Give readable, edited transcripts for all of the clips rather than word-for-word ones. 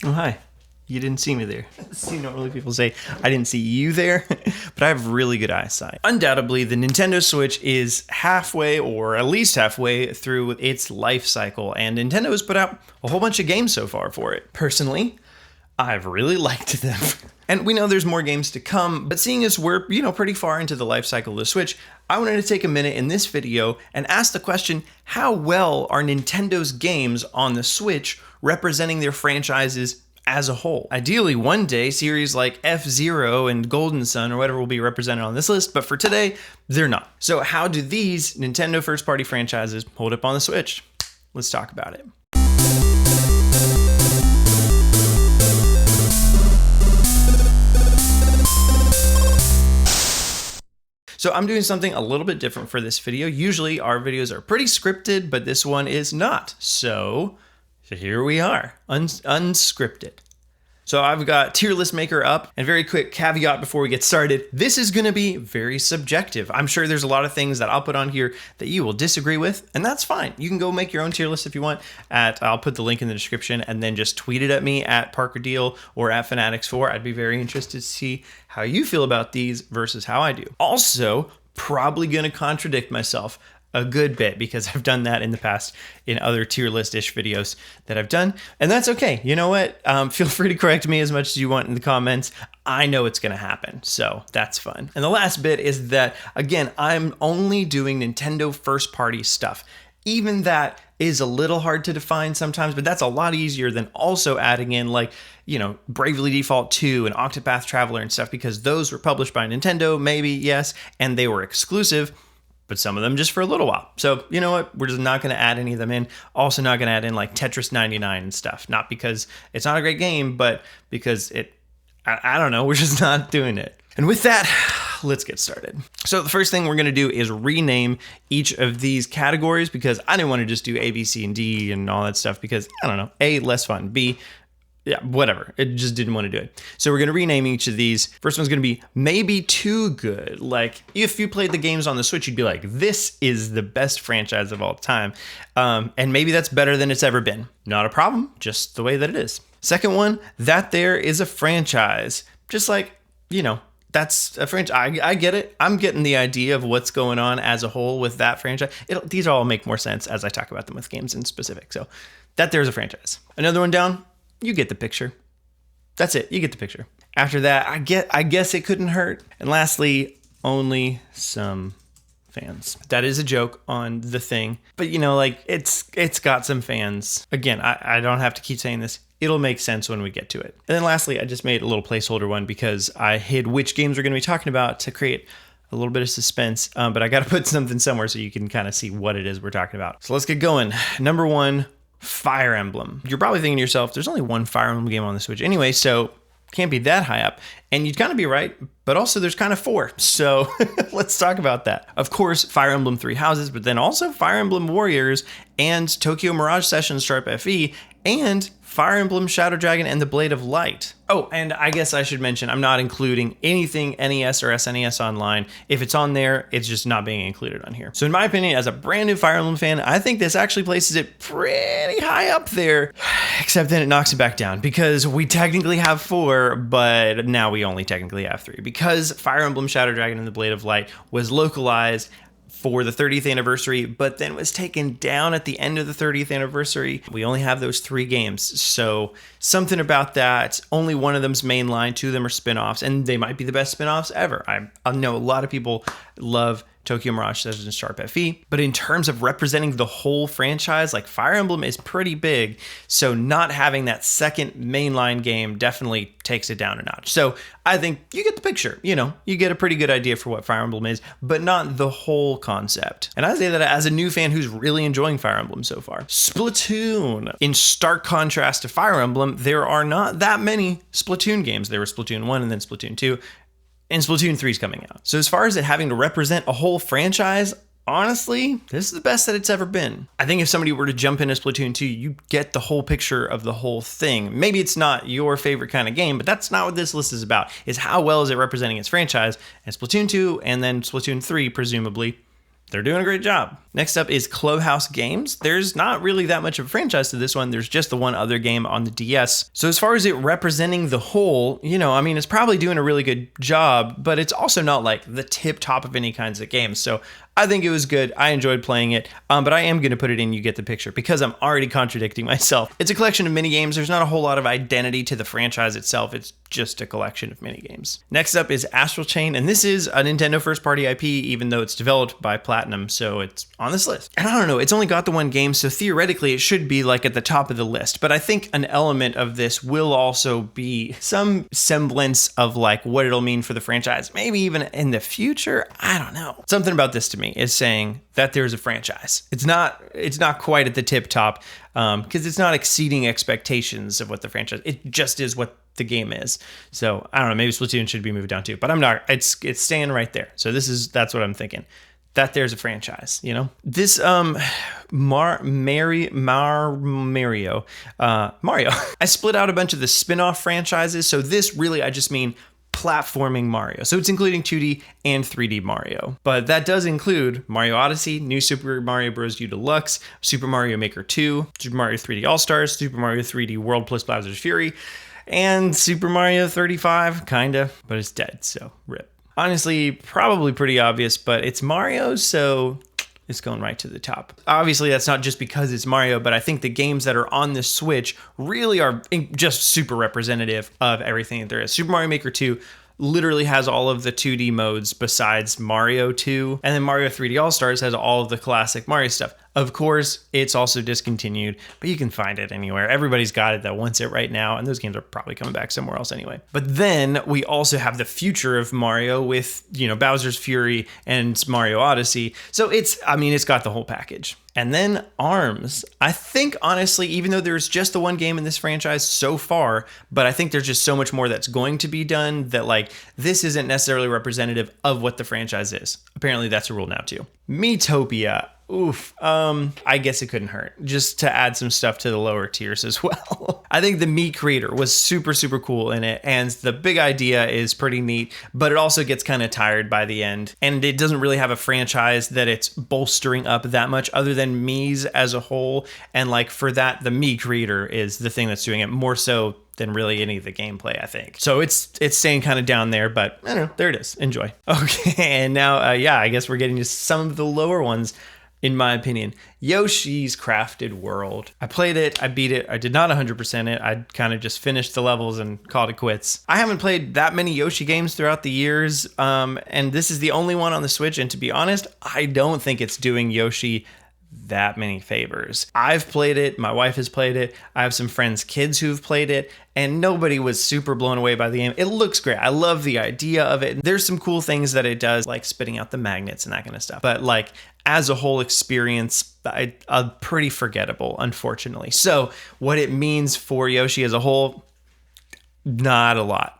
Oh, hi. You didn't see me there. See, normally people say, I didn't see you there, but I have really good eyesight. Undoubtedly, the Nintendo Switch is halfway, or at least halfway, through its life cycle, and Nintendo has put out a whole bunch of games so far for it. Personally, I've really liked them. And we know there's more games to come, but seeing as we're, pretty far into the life cycle of the Switch, I wanted to take a minute in this video and ask the question, how well are Nintendo's games on the Switch representing their franchises as a whole? Ideally, one day, series like F-Zero and Golden Sun or whatever will be represented on this list, but for today, they're not. So how do these Nintendo first-party franchises hold up on the Switch? Let's talk about it. So I'm doing something a little bit different for this video. Usually our videos are pretty scripted, but this one is not. So here we are, unscripted. So I've got tier list maker up, and very quick caveat before we get started. This is gonna be very subjective. I'm sure there's a lot of things that I'll put on here that you will disagree with, and that's fine. You can go make your own tier list if you want. I'll put the link in the description, and then just tweet it at me at ParkerDeal or at fanatixfour. I'd be very interested to see how you feel about these versus how I do. Also, probably gonna contradict myself a good bit because I've done that in the past in other tier list-ish videos that I've done, and that's okay. You know what? Feel free to correct me as much as you want in the comments. I know it's gonna happen, so that's fun. And the last bit is that, again, I'm only doing Nintendo first-party stuff. Even that is a little hard to define sometimes, but that's a lot easier than also adding in Bravely Default 2 and Octopath Traveler and stuff, because those were published by Nintendo, maybe, yes, and they were exclusive, but some of them just for a little while. So you know what? We're just not going to add any of them in. Also not going to add in like Tetris 99 and stuff. Not because it's not a great game, but because I don't know, we're just not doing it. And with that, let's get started. So the first thing we're going to do is rename each of these categories, because I didn't want to just do A, B, C, and D and all that stuff because, I don't know, A, less fun, B, yeah, whatever. It just didn't want to do it. So we're going to rename each of these. First one's going to be maybe too good. Like if you played the games on the Switch, you'd be like, this is the best franchise of all time. And maybe that's better than it's ever been. Not a problem, just the way that it is. Second one, that there is a franchise. Just like, that's a franchise. I get it. I'm getting the idea of what's going on as a whole with that franchise. These all make more sense as I talk about them with games in specific. So that there's a franchise. Another one down. You get the picture. That's it. You get the picture. After that, I guess it couldn't hurt. And lastly, only some fans. That is a joke on the thing. But it's got some fans. Again, I don't have to keep saying this. It'll make sense when we get to it. And then lastly, I just made a little placeholder one because I hid which games we're going to be talking about to create a little bit of suspense. But I got to put something somewhere so you can kind of see what it is we're talking about. So let's get going. Number one, Fire Emblem. You're probably thinking to yourself, there's only one Fire Emblem game on the Switch anyway, so can't be that high up. And you'd kind of be right, but also there's kind of four. So let's talk about that. Of course, Fire Emblem Three Houses, but then also Fire Emblem Warriors and Tokyo Mirage Sessions Sharp FE and Fire Emblem Shadow Dragon and the Blade of Light. Oh, and I guess I should mention, I'm not including anything NES or SNES online. If it's on there, it's just not being included on here. So in my opinion, as a brand new Fire Emblem fan, I think this actually places it pretty high up there, except then it knocks it back down because we technically have four, but now we only technically have three because Fire Emblem Shadow Dragon and the Blade of Light was localized for the 30th anniversary, but then was taken down at the end of the 30th anniversary. We only have those three games. So something about that, only one of them's mainline, two of them are spin-offs, and they might be the best spin-offs ever. I know a lot of people love Tokyo Mirage Sessions Sharp FE, but in terms of representing the whole franchise, like Fire Emblem is pretty big, so not having that second mainline game definitely takes it down a notch. So I think you get the picture, you get a pretty good idea for what Fire Emblem is, but not the whole concept. And I say that as a new fan who's really enjoying Fire Emblem so far. Splatoon. In stark contrast to Fire Emblem, there are not that many Splatoon games. There was Splatoon 1 and then Splatoon 2. And Splatoon 3 is coming out. So as far as it having to represent a whole franchise, honestly, this is the best that it's ever been. I think if somebody were to jump into Splatoon 2, you get the whole picture of the whole thing. Maybe it's not your favorite kind of game, but that's not what this list is about, is how well is it representing its franchise. And Splatoon 2 and then Splatoon 3, presumably, they're doing a great job. Next up is Clubhouse Games. There's not really that much of a franchise to this one. There's just the one other game on the DS. So as far as it representing the whole, it's probably doing a really good job, but it's also not like the tip top of any kinds of games. So I think it was good. I enjoyed playing it, but I am going to put it in You Get the Picture because I'm already contradicting myself. It's a collection of mini games. There's not a whole lot of identity to the franchise itself. It's just a collection of mini games. Next up is Astral Chain, and this is a Nintendo first-party IP, even though it's developed by Platinum, so it's on this list. And I don't know, it's only got the one game, so theoretically it should be like at the top of the list, but I think an element of this will also be some semblance of like what it'll mean for the franchise, maybe even in the future. I don't know. Something about this to me is saying that there's a franchise. It's not quite at the tip top because it's not exceeding expectations of what the franchise. It just is what the game is. So I don't know. Maybe Splatoon should be moved down too, but I'm not. It's staying right there. So that's what I'm thinking. That there's a franchise. This Mario. I split out a bunch of the spin-off franchises. So this really I just mean platforming Mario. So it's including 2D and 3D Mario. But that does include Mario Odyssey, New Super Mario Bros. U Deluxe, Super Mario Maker 2, Super Mario 3D All-Stars, Super Mario 3D World plus Bowser's Fury, and Super Mario 35, kinda, but it's dead, so rip. Honestly, probably pretty obvious, but it's Mario, so it's going right to the top. Obviously, that's not just because it's Mario, but I think the games that are on the Switch really are just super representative of everything that there is. Super Mario Maker 2 literally has all of the 2D modes besides Mario 2, and then Mario 3D All-Stars has all of the classic Mario stuff. Of course, it's also discontinued, but you can find it anywhere. Everybody's got it that wants it right now, and those games are probably coming back somewhere else anyway. But then we also have the future of Mario with, Bowser's Fury and Mario Odyssey. So it's got the whole package. And then ARMS. I think, honestly, even though there's just the one game in this franchise so far, but I think there's just so much more that's going to be done that, this isn't necessarily representative of what the franchise is. Apparently, that's a rule now, too. Miitopia. Oof. I guess it couldn't hurt just to add some stuff to the lower tiers as well. I think the Mii creator was super, super cool in it. And the big idea is pretty neat, but it also gets kind of tired by the end. And it doesn't really have a franchise that it's bolstering up that much other than Mii's as a whole. And for that, the Mii creator is the thing that's doing it more so than really any of the gameplay, I think. So it's staying kind of down there, but I don't know. There it is. Enjoy. Okay. And now, I guess we're getting to some of the lower ones. In my opinion, Yoshi's Crafted World. I played it, I beat it, I did not 100% it, I kind of just finished the levels and called it quits. I haven't played that many Yoshi games throughout the years, and this is the only one on the Switch, and to be honest, I don't think it's doing Yoshi that many favors. I've played it, my wife has played it, I have some friends' kids who've played it, and nobody was super blown away by the game. It looks great. I love the idea of it. There's some cool things that it does, like spitting out the magnets and that kind of stuff. But as a whole experience, pretty forgettable, unfortunately. So what it means for Yoshi as a whole, not a lot.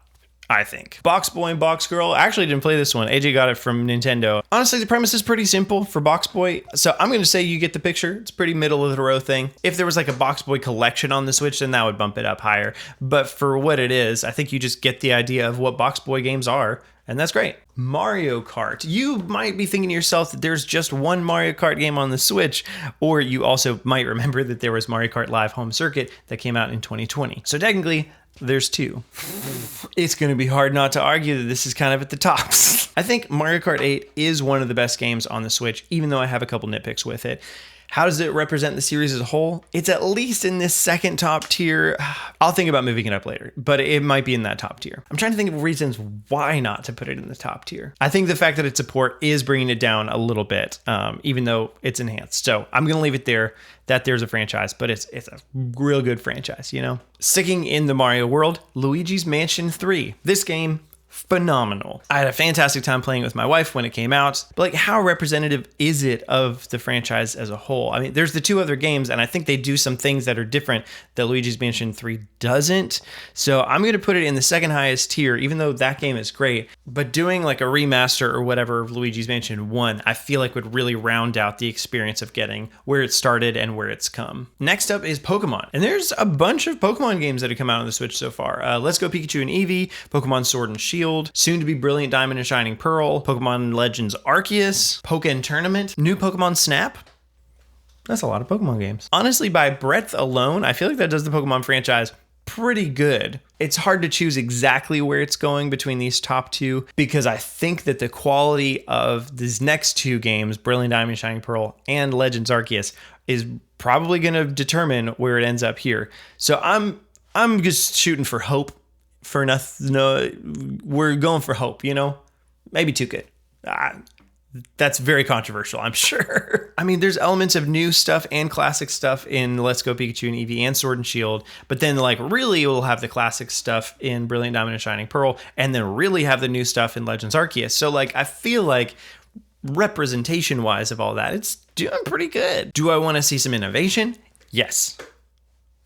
I think. Box Boy and Box Girl. I actually didn't play this one. AJ got it from Nintendo. Honestly, the premise is pretty simple for Box Boy. So I'm going to say You Get the Picture. It's pretty middle of the row thing. If there was a Box Boy collection on the Switch, then that would bump it up higher. But for what it is, I think you just get the idea of what Box Boy games are. And that's great. Mario Kart. You might be thinking to yourself that there's just one Mario Kart game on the Switch, or you also might remember that there was Mario Kart Live Home Circuit that came out in 2020. So technically, there's two. It's going to be hard not to argue that this is kind of at the tops. I think Mario Kart 8 is one of the best games on the Switch, even though I have a couple nitpicks with it. How does it represent the series as a whole? It's at least in this second top tier. I'll think about moving it up later, but it might be in that top tier. I'm trying to think of reasons why not to put it in the top tier. I think the fact that it's support is bringing it down a little bit, even though it's enhanced. So I'm going to leave it there. That there's a franchise, but it's a real good franchise, Sticking in the Mario world, Luigi's Mansion 3. This game, phenomenal. I had a fantastic time playing it with my wife when it came out, but how representative is it of the franchise as a whole? I mean, there's the two other games, and I think they do some things that are different that Luigi's Mansion 3 doesn't. So I'm going to put it in the second highest tier, even though that game is great, but doing a remaster or whatever of Luigi's Mansion 1, I feel would really round out the experience of getting where it started and where it's come. Next up is Pokemon, and there's a bunch of Pokemon games that have come out on the Switch so far. Let's Go Pikachu and Eevee, Pokemon Sword and Shield, Shield, soon to be Brilliant Diamond and Shining Pearl, Pokemon Legends Arceus, Pokken Tournament, new Pokemon Snap. That's a lot of Pokemon games. Honestly, by breadth alone, I feel like that does the Pokemon franchise pretty good. It's hard to choose exactly where it's going between these top two because I think that the quality of these next two games, Brilliant Diamond, Shining Pearl, and Legends Arceus, is probably going to determine where it ends up here. So I'm just shooting for hope for nothing. No, we're going for hope, you know? Maybe too good. That's very controversial, I'm sure. I mean, there's elements of new stuff and classic stuff in Let's Go Pikachu and Eevee and Sword and Shield, but then like really we'll have the classic stuff in Brilliant Diamond and Shining Pearl, and then really have the new stuff in Legends Arceus. So like, I feel like representation wise of all that, it's doing pretty good. Do I want to see some innovation? Yes.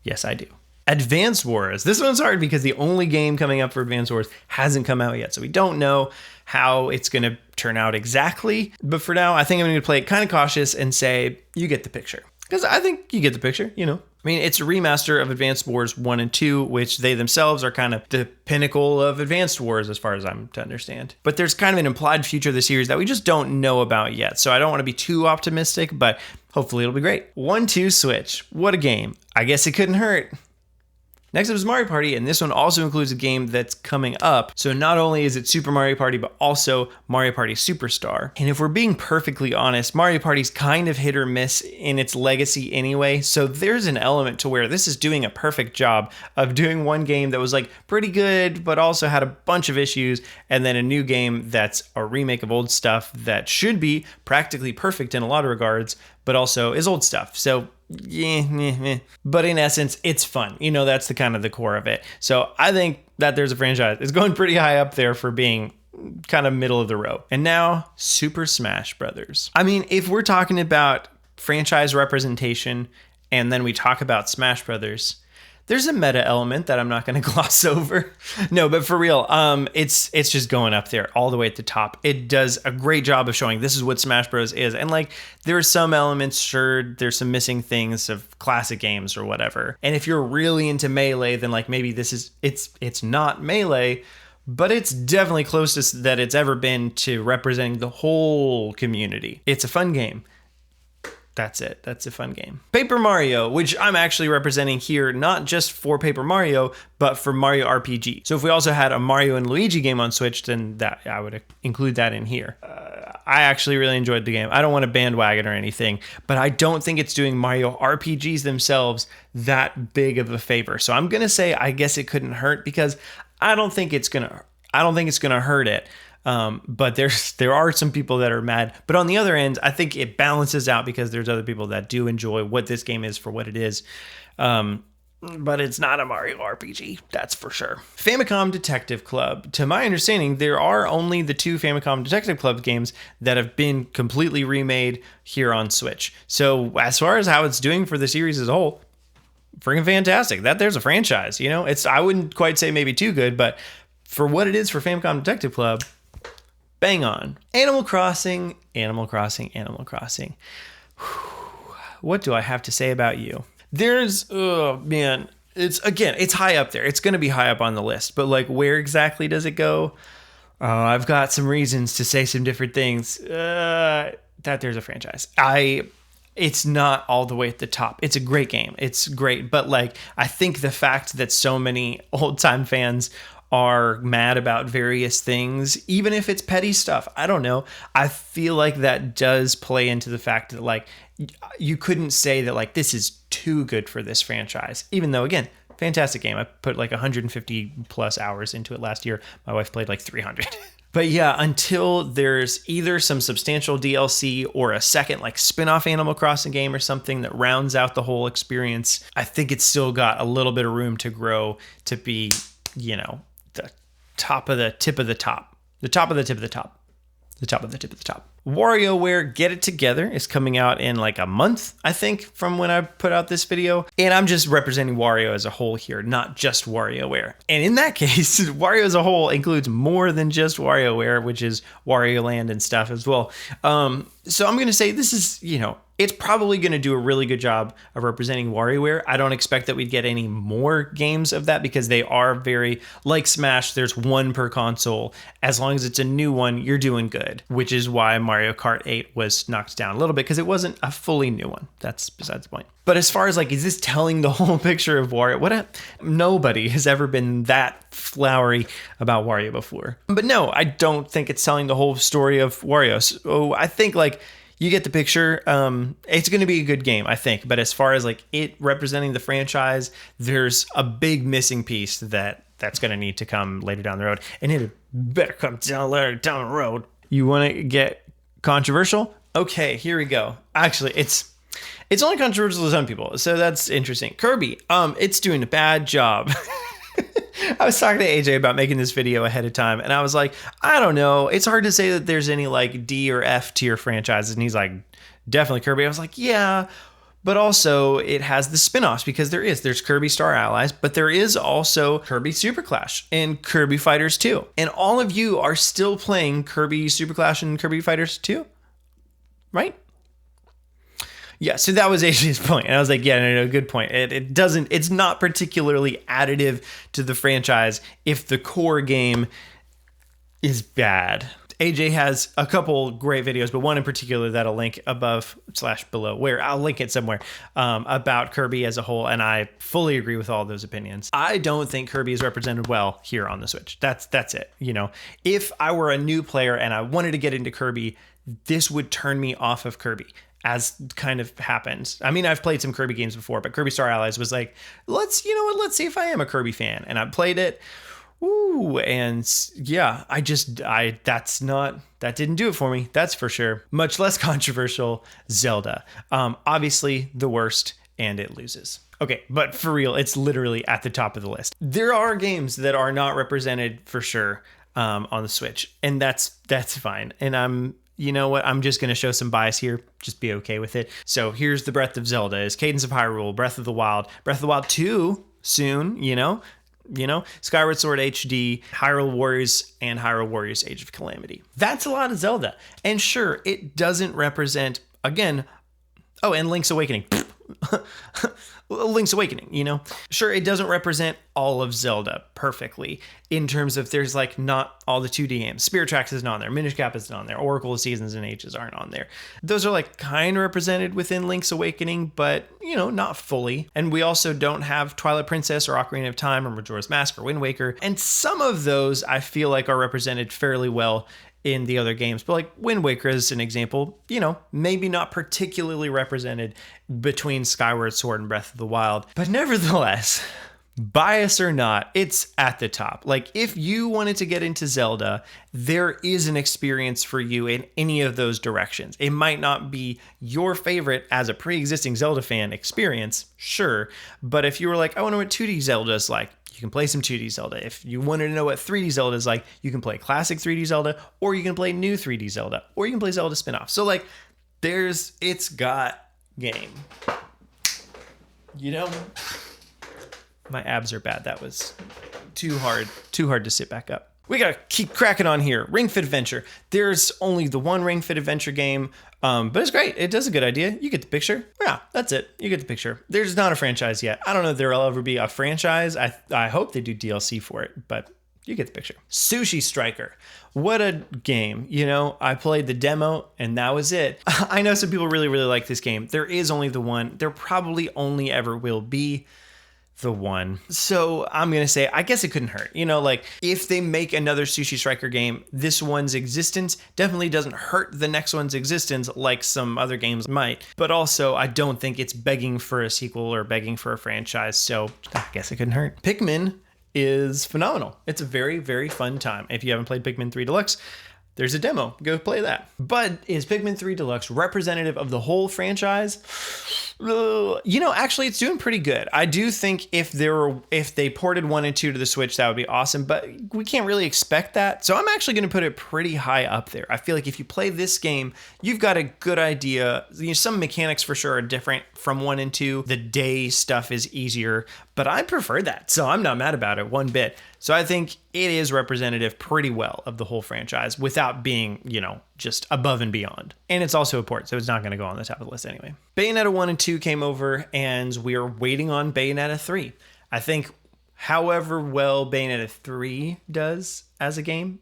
Yes, I do. Advance Wars. This one's hard because the only game coming up for Advance Wars hasn't come out yet. So we don't know how it's going to turn out exactly. But for now, I think I'm going to play it kind of cautious and say, you get the picture. Because I think you get the picture, you know. I mean, it's a remaster of Advanced Wars 1 and 2, which they themselves are kind of the pinnacle of Advanced Wars as far as I'm to understand. But there's kind of an implied future of the series that we just don't know about yet. So I don't want to be too optimistic, but hopefully it'll be great. 1-2 Switch. What a game. I guess it couldn't hurt. Next up is Mario Party, and this one also includes a game that's coming up. So not only is it Super Mario Party, but also Mario Party Superstar. And if we're being perfectly honest, Mario Party's kind of hit or miss in its legacy anyway. So there's an element to where this is doing a perfect job of doing one game that was like pretty good, but also had a bunch of issues, and then a new game that's a remake of old stuff that should be practically perfect in a lot of regards, but also is old stuff. So yeah. But in essence, it's fun. You know, that's the kind of the core of it. So I think that there's a franchise. It's going pretty high up there for being kind of middle of the row. And now Super Smash Brothers. I mean, if we're talking about franchise representation and then we talk about Smash Brothers, there's a meta element that I'm not going to gloss over. No, but for real, it's just going up there all the way at the top. It does a great job of showing this is what Smash Bros. Is. And like, there are some elements, sure, there's some missing things of classic games or whatever. And if you're really into Melee, then like maybe this is, it's not Melee, but it's definitely closest that it's ever been to representing the whole community. It's a fun game. That's it. That's a fun game. Paper Mario, which I'm actually representing here, not just for Paper Mario, but for Mario RPG. So if we also had a Mario and Luigi game on Switch, then that I would include that in here. I actually really enjoyed the game. I don't want to bandwagon or anything, but I don't think it's doing Mario RPGs themselves that big of a favor. So I'm going to say, I guess it couldn't hurt because I don't think it's going to hurt it. But there are some people that are mad, but on the other end, I think it balances out because there's other people that do enjoy what this game is for what it is. But it's not a Mario RPG, that's for sure. Famicom Detective Club. To my understanding, there are only the two Famicom Detective Club games that have been completely remade here on Switch. So as far as how it's doing for the series as a whole, freaking fantastic. There's a franchise, you know? I wouldn't quite say maybe too good, but for what it is for Famicom Detective Club, bang on. Animal Crossing, Animal Crossing, Animal Crossing. What do I have to say about you? Oh man, it's high up there. It's going to be high up on the list, but like where exactly does it go? I've got some reasons to say some different things. That there's a franchise. It's not all the way at the top. It's a great game. It's great, but like I think the fact that so many old-time fans are mad about various things, even if it's petty stuff, I don't know. I feel like that does play into the fact that like you couldn't say that like this is too good for this franchise, even though again, fantastic game. I put like 150 plus hours into it last year. My wife played like 300. But yeah, until there's either some substantial DLC or a second like spin-off Animal Crossing game or something that rounds out the whole experience, I think it's still got a little bit of room to grow to be, you know, the top of the tip of the top. The top of the tip of the top. The top of the tip of the top. WarioWare Get It Together is coming out in like a month, I think, from when I put out this video. And I'm just representing Wario as a whole here, not just WarioWare. And in that case, Wario as a whole includes more than just WarioWare, which is Wario Land and stuff as well. So I'm going to say this is, it's probably going to do a really good job of representing WarioWare. I don't expect that we'd get any more games of that because they are very, like Smash, there's one per console. As long as it's a new one, you're doing good, which is why Mario Kart 8 was knocked down a little bit because it wasn't a fully new one. That's besides the point. But as far as like, is this telling the whole picture of Wario? Nobody has ever been that flowery about Wario before. But no, I don't think it's telling the whole story of Wario. So I think like, you get the picture. It's going to be a good game, I think. But as far as like it representing the franchise, there's a big missing piece that's going to need to come later down the road. And it better come down later down the road. You want to get controversial? Okay, here we go. Actually, it's only controversial to some people, so that's interesting. Kirby, it's doing a bad job. I was talking to AJ about making this video ahead of time, and I was like, I don't know. It's hard to say that there's any like D or F tier franchises. And he's like, definitely Kirby. I was like, yeah, but also it has the spin-offs because there's Kirby Star Allies, but there is also Kirby Super Clash and Kirby Fighters 2. And all of you are still playing Kirby Super Clash and Kirby Fighters 2, right? Yeah, so that was AJ's point. And I was like, yeah, no, good point. It's not particularly additive to the franchise if the core game is bad. AJ has a couple great videos, but one in particular that I'll link above/below, where I'll link it somewhere, about Kirby as a whole. And I fully agree with all those opinions. I don't think Kirby is represented well here on the Switch. That's it. If I were a new player and I wanted to get into Kirby, this would turn me off of Kirby. As kind of happens. I mean, I've played some Kirby games before, but Kirby Star Allies was like, let's see if I am a Kirby fan. And I played it. Ooh, and yeah, that didn't do it for me. That's for sure. Much less controversial, Zelda. Obviously the worst, and it loses. Okay, but for real, it's literally at the top of the list. There are games that are not represented for sure on the Switch, and that's fine. And you know what? I'm just going to show some bias here. Just be okay with it. So here's the Breath of Zelda, is Cadence of Hyrule, Breath of the Wild 2 soon, Skyward Sword HD, Hyrule Warriors, and Hyrule Warriors Age of Calamity. That's a lot of Zelda. And sure, it doesn't represent, again, and Link's Awakening. Link's Awakening, Sure, it doesn't represent all of Zelda perfectly in terms of there's like not all the 2D games. Spirit Tracks isn't on there. Minish Cap isn't on there. Oracle of Seasons and Ages aren't on there. Those are like kind of represented within Link's Awakening, but, not fully. And we also don't have Twilight Princess or Ocarina of Time or Majora's Mask or Wind Waker. And some of those I feel like are represented fairly well in the other games, but like Wind Waker as an example, maybe not particularly represented between Skyward Sword and Breath of the Wild, but nevertheless, bias or not, it's at the top. Like if you wanted to get into Zelda, there is an experience for you in any of those directions. It might not be your favorite as a pre-existing Zelda fan experience, sure, but if you were like, I want to know what 2D Zelda is like, you can play some 2D Zelda. If you wanted to know what 3D Zelda is like, you can play classic 3D Zelda, or you can play new 3D Zelda, or you can play Zelda spin-off. So like, it's got game. My abs are bad. That was too hard to sit back up. We gotta keep cracking on here. Ring Fit Adventure. There's only the one Ring Fit Adventure game, but it's great. It does a good idea. You get the picture. Yeah, that's it. You get the picture. There's not a franchise yet. I don't know if there'll ever be a franchise. I hope they do DLC for it, but you get the picture. Sushi Striker. What a game. I played the demo and that was it. I know some people really, really like this game. There is only the one. There probably only ever will be the one. So I'm going to say, I guess it couldn't hurt. Like if they make another Sushi Striker game, this one's existence definitely doesn't hurt the next one's existence like some other games might. But also, I don't think it's begging for a sequel or begging for a franchise. So I guess it couldn't hurt. Pikmin is phenomenal. It's a very, very fun time. If you haven't played Pikmin 3 Deluxe, there's a demo. Go play that. But is Pikmin 3 Deluxe representative of the whole franchise? You know, actually, it's doing pretty good. I do think if they ported 1 and 2 to the Switch, that would be awesome. But we can't really expect that. So I'm actually going to put it pretty high up there. I feel like if you play this game, you've got a good idea. You know, some mechanics for sure are different from 1 and 2. The day stuff is easier, but I prefer that. So I'm not mad about it one bit. So I think it is representative pretty well of the whole franchise without being, you know, just above and beyond. And it's also a port, so it's not going to go on the top of the list anyway. Bayonetta 1 and 2 came over, and we are waiting on Bayonetta 3. I think however well Bayonetta 3 does as a game,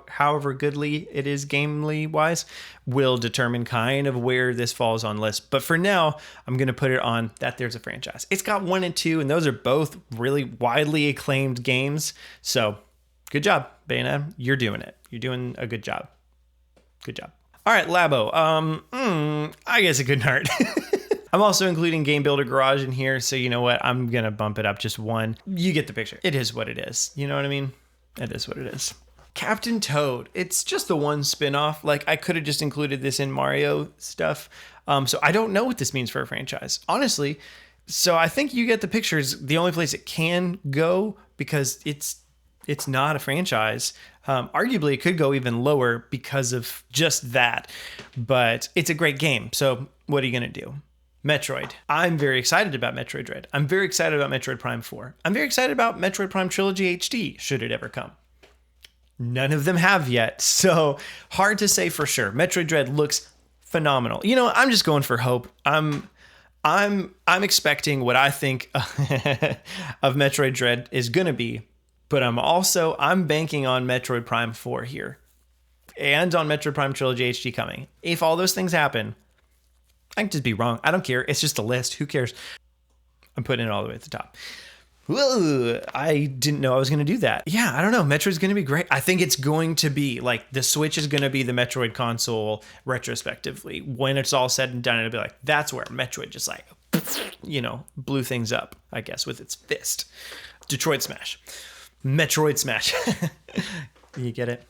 however goodly it is gamely wise, will determine kind of where this falls on list. But for now, I'm going to put it on that there's a franchise. It's got 1 and 2, and those are both really widely acclaimed games. So good job, Bayonetta. You're doing it. You're doing a good job. Good job. All right, Labo. I guess a good heart. I'm also including Game Builder Garage in here. So you know what? I'm going to bump it up just 1. You get the picture. It is what it is. You know what I mean? It is what it is. Captain Toad. It's just the one spin-off. Like, I could have just included this in Mario stuff. So I don't know what this means for a franchise, honestly. So I think you get the pictures. The only place it can go, because it's not a franchise. Arguably, it could go even lower because of just that. But it's a great game. So what are you going to do? Metroid. I'm very excited about Metroid Dread. I'm very excited about Metroid Prime 4. I'm very excited about Metroid Prime Trilogy HD, should it ever come. None of them have yet, so hard to say for sure. Metroid Dread looks phenomenal. You know, I'm just going for hope. I'm expecting what I think of Metroid Dread is gonna be, but I'm banking on Metroid Prime 4 here, and on Metroid Prime Trilogy HD coming. If all those things happen, I can just be wrong. I don't care. It's just a list. Who cares? I'm putting it all the way at the top. Whoa, I didn't know I was going to do that. Yeah, I don't know. Metroid's going to be great. I think it's going to be like the Switch is going to be the Metroid console retrospectively. When it's all said and done, it'll be like, that's where Metroid just like, you know, blew things up, I guess, with its fist. Detroit Smash. Metroid Smash. You get it?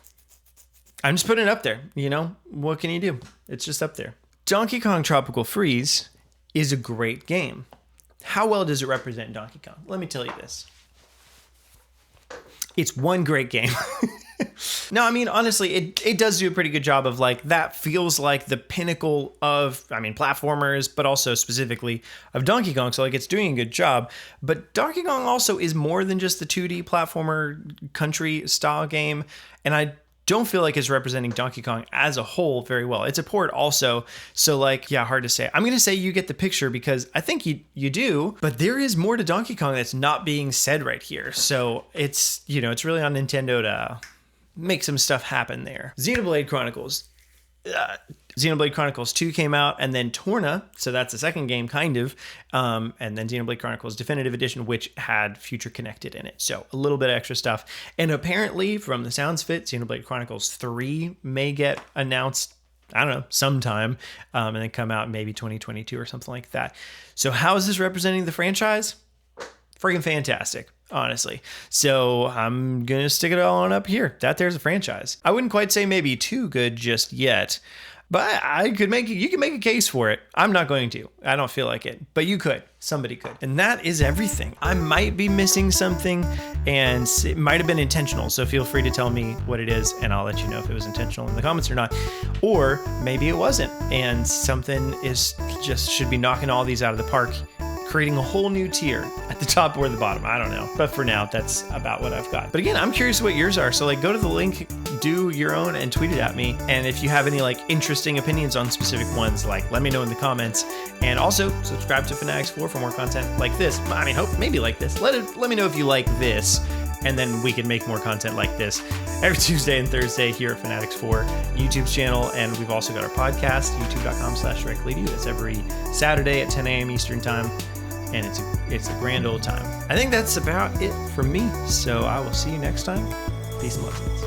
I'm just putting it up there. You know, what can you do? It's just up there. Donkey Kong Tropical Freeze is a great game. How well does it represent Donkey Kong? Let me tell you this. It's one great game. No, I mean, honestly, it does do a pretty good job of like, that feels like the pinnacle of, I mean, platformers, but also specifically of Donkey Kong. So like, it's doing a good job. But Donkey Kong also is more than just the 2D platformer country style game. And I don't feel like it's representing Donkey Kong as a whole very well. It's a port also. So like, yeah, hard to say. I'm going to say you get the picture because I think you do, but there is more to Donkey Kong that's not being said right here. So it's, you know, it's really on Nintendo to make some stuff happen there. Xenoblade Chronicles. Xenoblade Chronicles 2 came out, and then Torna, so that's the second game, kind of, and then Xenoblade Chronicles Definitive Edition, which had Future Connected in it, so a little bit of extra stuff. And apparently, from the sounds of it, Xenoblade Chronicles 3 may get announced, I don't know, sometime, and then come out maybe 2022 or something like that. So how is this representing the franchise? Freaking fantastic, honestly. So I'm going to stick it all on up here. There's a franchise. I wouldn't quite say maybe too good just yet, but you could make a case for it. I'm not going to. I don't feel like it, but you could. Somebody could. And that is everything. I might be missing something, and it might have been intentional. So feel free to tell me what it is, and I'll let you know if it was intentional in the comments or not. Or maybe it wasn't, and something should be knocking all these out of the park, creating a whole new tier at the top or the bottom. I don't know. But for now, that's about what I've got. But again, I'm curious what yours are. So like, go to the link, do your own, and tweet it at me. And if you have any like interesting opinions on specific ones, like let me know in the comments. And also subscribe to fanatixfour for more content like this. I mean, maybe like this. Let me know if you like this, and then we can make more content like this every Tuesday and Thursday here at fanatixfour YouTube channel. And we've also got our podcast, youtube.com/directlyto. That's every Saturday at 10 a.m. Eastern time. And it's a grand old time. I think that's about it for me. So I will see you next time. Peace and blessings.